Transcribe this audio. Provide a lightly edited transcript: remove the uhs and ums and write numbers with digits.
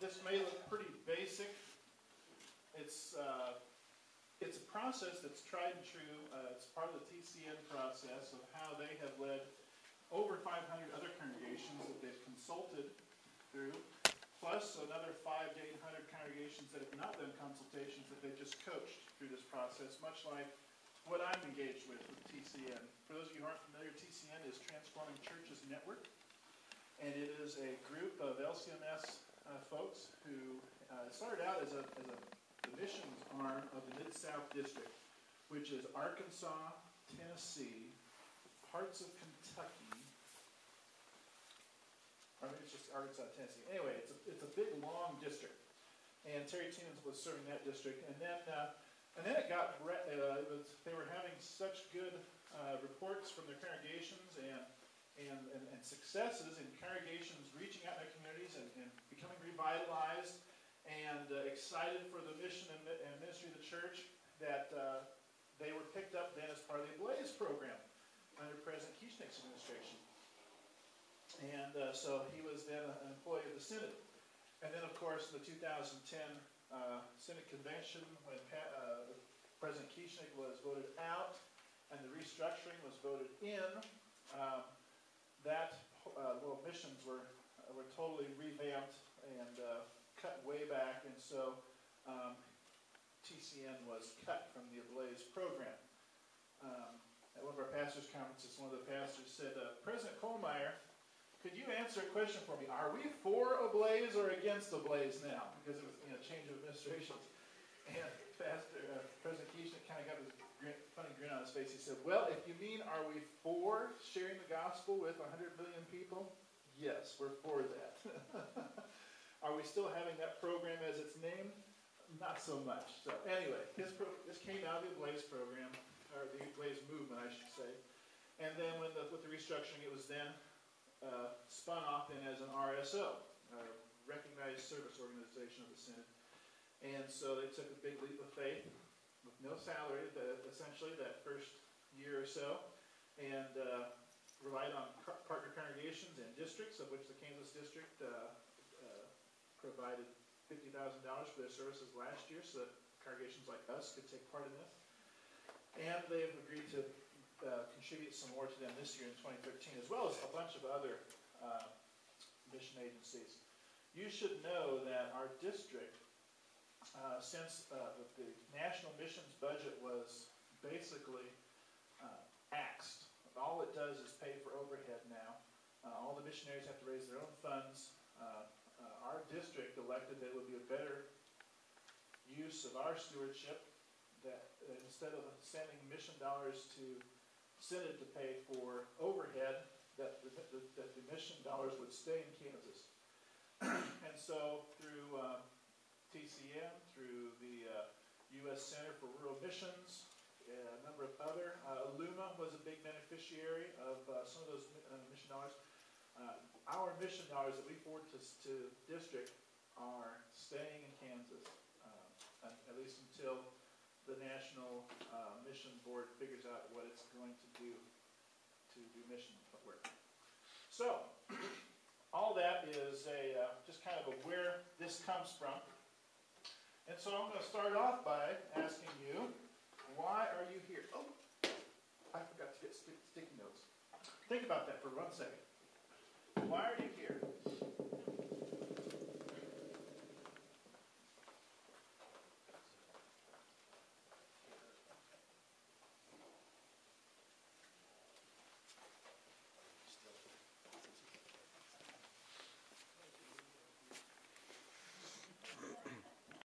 this may look pretty basic. It's a process that's tried and true. It's part of the TCN process of how they have led over 500 other congregations that they've consulted through, plus another 500 to 800 congregations that have not done consultations that they've just coached through this process, much like what I'm engaged with TCN. For those of you who aren't familiar, TCN is Transforming Churches Network, and it is a group of LCMS folks who started out as the missions arm of the Mid-South District, which is Arkansas, Tennessee, parts of Kentucky, or maybe it's just Arkansas, Tennessee. Anyway, it's a big, long district, and Terry Timmons was serving that district, and then it got they were having such good reports from their congregations and successes in congregations reaching out in their communities and becoming revitalized and excited for the mission and ministry of the church that they were picked up then as part of the Ablaze program under President Kieschnick's administration. And so he was then an employee of the Synod. And then, of course, the 2010 Synod Convention, when President Kieschnick was voted out and the restructuring was voted in, missions were totally revamped and cut way back, and so TCN was cut from the Ablaze program. At one of our pastors' conferences, one of the pastors said, President Kohlmeier, could you answer a question for me? Are we for Ablaze or against Ablaze now? Because it was change of administrations. And President Kieschnick kind of got this funny grin on his face. He said, well, if you mean are we for sharing the gospel with 100 million people? Yes, we're for that. Are we still having that program as its name? Not so much. So anyway, this came out of the Ablaze program, or the Ablaze movement, I should say. And then with the restructuring, it was then spun off then as an RSO, Recognized Service Organization of the Synod. And so they took a big leap of faith with no salary, essentially, that first year or so, and relied on partner congregations and districts, of which the Kansas district provided $50,000 for their services last year so that congregations like us could take part in this. And they've agreed to contribute some more to them this year in 2013, as well as a bunch of other mission agencies. You should know that our district, since the national missions budget was basically axed, all it does is pay for overhead now. All the missionaries have to raise their own funds. Our district elected that it would be a better use of our stewardship, that instead of sending mission dollars to Synod to pay for overhead, that the mission dollars would stay in Kansas. And so through TCN, through the U.S. Center for Rural Missions, a number of other, Luma was a big beneficiary of some of those mission dollars. Our mission dollars that we forward to district are staying in Kansas, at least until the National Mission Board figures out what it's going to do mission work. So, all that is just kind of where this comes from. And so I'm going to start off by asking you, why are you here? Oh, I forgot to get sticky notes. Think about that for 1 second. Why are you here?